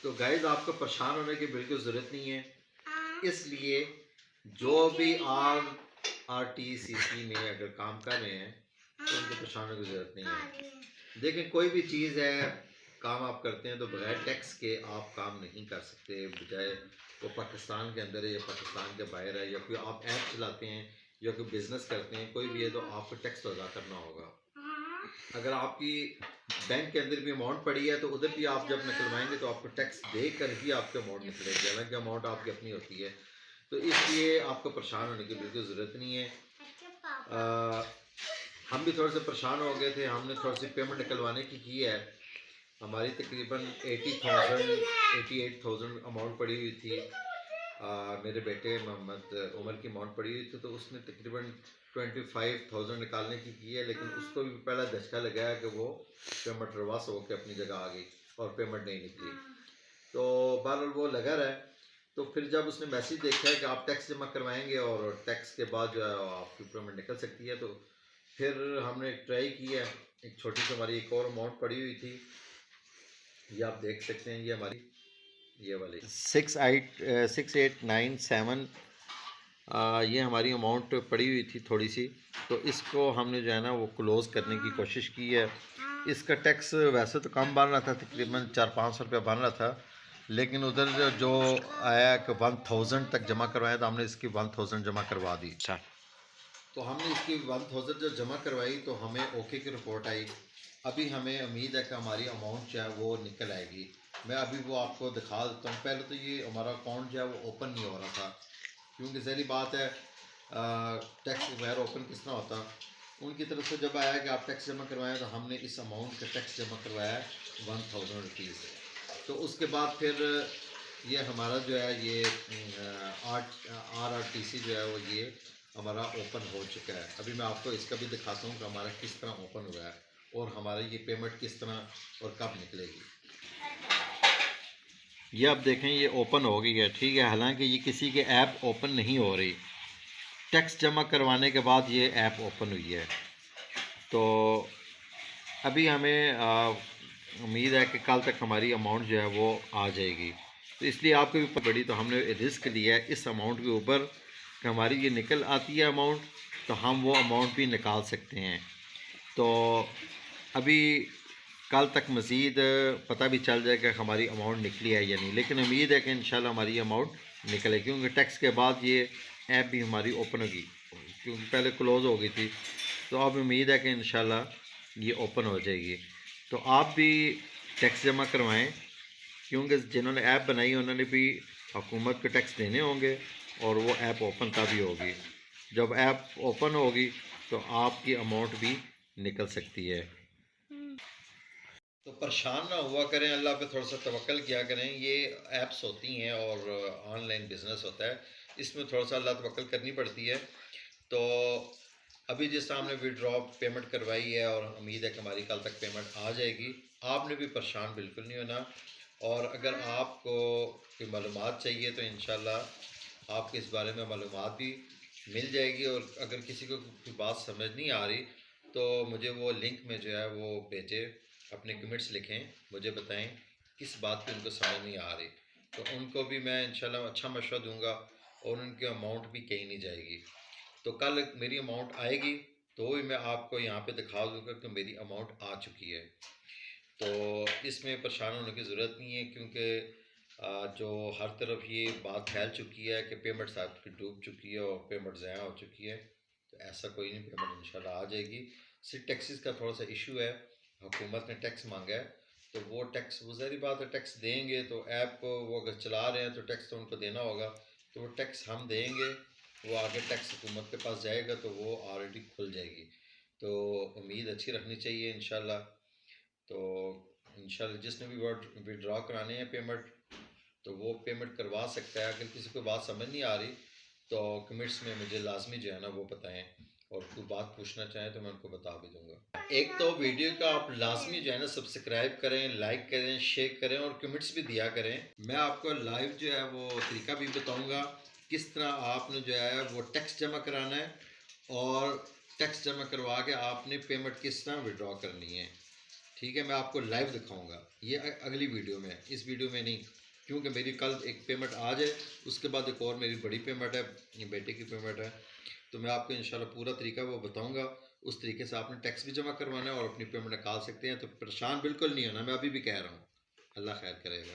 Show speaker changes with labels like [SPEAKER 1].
[SPEAKER 1] تو گائز آپ کو پریشان ہونے کی بالکل ضرورت نہیں ہے. اس لیے جو بھی RTCC میں اگر کام کر رہے ہیں تو ان کو پریشان ہونے کی ضرورت نہیں ہے. دیکھیں کوئی بھی چیز ہے کام آپ کرتے ہیں تو بغیر ٹیکس کے آپ کام نہیں کر سکتے، بجائے وہ پاکستان کے اندر ہے یا پاکستان کے باہر ہے، یا کوئی آپ ایپ چلاتے ہیں یا کوئی بزنس کرتے ہیں، کوئی بھی ہے تو آپ کو ٹیکس تو ادا کرنا ہوگا. اگر آپ کی بینک کے اندر بھی اماؤنٹ پڑی ہے تو ادھر بھی آپ جب نکلوائیں گے تو آپ کو ٹیکس دے کر ہی آپ کے اماؤنٹ نکلے گی، حالانکہ اماؤنٹ آپ کی اپنی ہوتی ہے. تو اس لیے آپ کو پریشان ہونے کی بالکل ضرورت نہیں ہے. ہم بھی تھوڑے سے پریشان ہو گئے تھے، ہم نے تھوڑی سی پیمنٹ نکلوانے کی ہے. ہماری تقریباً 88,000 اماؤنٹ پڑی ہوئی تھی. میرے بیٹے محمد عمر کی اماؤنٹ پڑی ہوئی تھی، تو اس نے تقریباً 25,000 نکالنے کی ہے، لیکن اس کو بھی پہلا دھچکا لگا ہے کہ وہ پیمنٹ ریورس ہو کے اپنی جگہ آ گئی اور پیمنٹ نہیں نکلی. تو بہرحال وہ لگا رہا ہے. تو پھر جب اس نے میسیج دیکھا ہے کہ آپ ٹیکس جمع کروائیں گے اور ٹیکس کے بعد جو ہے آپ کی پیمنٹ نکل سکتی ہے، تو پھر ہم نے ٹرائی کی ہے. ایک چھوٹی سی ہماری ایک اور اماؤنٹ پڑی ہوئی تھی، یہ آپ دیکھ سکتے ہیں، یہ ہماری یہ والی 6897 یہ ہماری اماؤنٹ پڑی ہوئی تھی تھوڑی سی. تو اس کو ہم نے جو ہے نا وہ کلوز کرنے کی کوشش کی ہے. اس کا ٹیکس ویسے تو کم بن رہا تھا، تقریباً 400-500 روپیہ بن رہا تھا، لیکن ادھر جو آیا کہ 1000 تک جمع کروایا تو ہم نے اس کی 1000 جمع کروا دی. تو ہم نے اس کی 1000 جو جمع کروائی تو ہمیں اوکے کی رپورٹ آئی. ابھی ہمیں امید ہے کہ ہماری اماؤنٹ جو ہے وہ نکل آئے گی. میں ابھی وہ آپ کو دکھا دیتا ہوں. پہلے تو یہ ہمارا اکاؤنٹ جو ہے وہ اوپن نہیں ہو رہا تھا، کیونکہ ظاہری بات ہے ٹیکس بغیر اوپن کس طرح ہوتا. ان کی طرف سے جب آیا کہ آپ ٹیکس جمع کروائیں تو ہم نے اس اماؤنٹ کا ٹیکس جمع کروایا 1000 روپیز. تو اس کے بعد پھر یہ ہمارا جو ہے یہ RRTC جو ہے وہ یہ ہمارا اوپن ہو چکا ہے. ابھی میں آپ کو اس کا بھی دکھاتا ہوں کہ ہمارا کس طرح اوپن ہوا ہے اور ہماری یہ پیمنٹ کس طرح اور کب نکلے گی. یہ آپ دیکھیں یہ اوپن ہو گئی ہے، ٹھیک ہے، حالانکہ یہ کسی کے ایپ اوپن نہیں ہو رہی. ٹیکس جمع کروانے کے بعد یہ ایپ اوپن ہوئی ہے. تو ابھی ہمیں امید ہے کہ کل تک ہماری اماؤنٹ جو ہے وہ آ جائے گی. تو اس لیے آپ کو بھی پڑی، تو ہم نے رسک لیا ہے اس اماؤنٹ کے اوپر کہ ہماری یہ نکل آتی ہے اماؤنٹ تو ہم وہ اماؤنٹ بھی نکال سکتے ہیں. تو ابھی کل تک مزید پتہ بھی چل جائے کہ ہماری اماؤنٹ نکلی ہے یا نہیں، لیکن امید ہے کہ انشاءاللہ ہماری اماؤنٹ نکلے، کیونکہ ٹیکس کے بعد یہ ایپ بھی ہماری اوپن ہوگی، کیونکہ پہلے کلوز ہو گئی تھی. تو اب امید ہے کہ انشاءاللہ یہ اوپن ہو جائے گی. تو آپ بھی ٹیکس جمع کروائیں، کیونکہ جنہوں نے ایپ بنائی انہوں نے بھی حکومت کو ٹیکس دینے ہوں گے، اور وہ ایپ اوپن تبھی ہوگی. جب ایپ اوپن ہوگی تو آپ کی اماؤنٹ بھی نکل سکتی ہے. تو پریشان نہ ہوا کریں، اللہ پہ تھوڑا سا توکل کیا کریں. یہ ایپس ہوتی ہیں اور آن لائن بزنس ہوتا ہے، اس میں تھوڑا سا اللہ توکل کرنی پڑتی ہے. تو ابھی جس طرح ہم نے وڈرا پیمنٹ کروائی ہے اور امید ہے کہ ہماری کل تک پیمنٹ آ جائے گی. آپ نے بھی پریشان بالکل نہیں ہونا، اور اگر آپ کو کوئی معلومات چاہیے تو انشاءاللہ آپ کے اس بارے میں معلومات بھی مل جائے گی. اور اگر کسی کو کوئی بات سمجھ نہیں آ رہی تو مجھے وہ لنک میں جو ہے وہ بھیجے، اپنے کمنٹس لکھیں، مجھے بتائیں کس بات کی ان کو سمجھ نہیں آ رہی، تو ان کو بھی میں انشاءاللہ اچھا مشورہ دوں گا اور ان کی اماؤنٹ بھی کہیں نہیں جائے گی. تو کل میری اماؤنٹ آئے گی تو بھی میں آپ کو یہاں پہ دکھا دوں گا کہ میری اماؤنٹ آ چکی ہے. تو اس میں پریشان ہونے کی ضرورت نہیں ہے، کیونکہ جو ہر طرف یہ بات پھیل چکی ہے کہ پیمنٹس آپ کی ڈوب چکی ہے اور پیمنٹ ضائع ہو چکی ہے. تو ایسا کوئی نہیں، پیمنٹ انشاءاللہ آ جائے گی. صرف ٹیکسز کا تھوڑا سا ایشو ہے، حکومت نے ٹیکس مانگا ہے تو وہ ٹیکس وہ ظاہری بات ہے ٹیکس دیں گے. تو ایپ کو وہ اگر چلا رہے ہیں تو ٹیکس تو ان کو دینا ہوگا، تو وہ ٹیکس ہم دیں گے، وہ آگے ٹیکس حکومت کے پاس جائے گا تو وہ آلریڈی کھل جائے گی. تو امید اچھی رکھنی چاہیے انشاءاللہ. تو انشاءاللہ جس نے بھی وڈرا کرانے ہیں پیمنٹ تو وہ پیمنٹ کروا سکتا ہے. اگر کسی کو بات سمجھ نہیں آ رہی تو کمنٹس میں مجھے لازمی جو ہے نا وہ بتائیں، اور کوئی بات پوچھنا چاہیں تو میں ان کو بتا بھی دوں گا. ایک تو ویڈیو کا آپ لازمی جو ہے نا سبسکرائب کریں، لائک کریں، شیئر کریں اور کمنٹس بھی دیا کریں. میں آپ کو لائیو جو ہے وہ طریقہ بھی بتاؤں گا کس طرح آپ نے جو ہے وہ ٹیکس جمع کرانا ہے، اور ٹیکس جمع کروا کے آپ نے پیمنٹ کس طرح وڈرا کرنی ہے. ٹھیک ٹھیک ہے، میں آپ کو لائیو دکھاؤں گا، یہ اگلی ویڈیو میں، اس ویڈیو میں نہیں، کیونکہ میری کل ایک پیمنٹ آ جائے، اس کے بعد ایک اور میری بڑی پیمنٹ ہے، یہ بیٹے کی پیمنٹ ہے، تو میں آپ کو انشاءاللہ پورا طریقہ وہ بتاؤں گا، اس طریقے سے آپ نے ٹیکس بھی جمع کروانا ہے اور اپنی پیمنٹ نکال سکتے ہیں، تو پریشان بالکل نہیں ہونا، میں ابھی بھی کہہ رہا ہوں۔ اللہ خیر کرے گا۔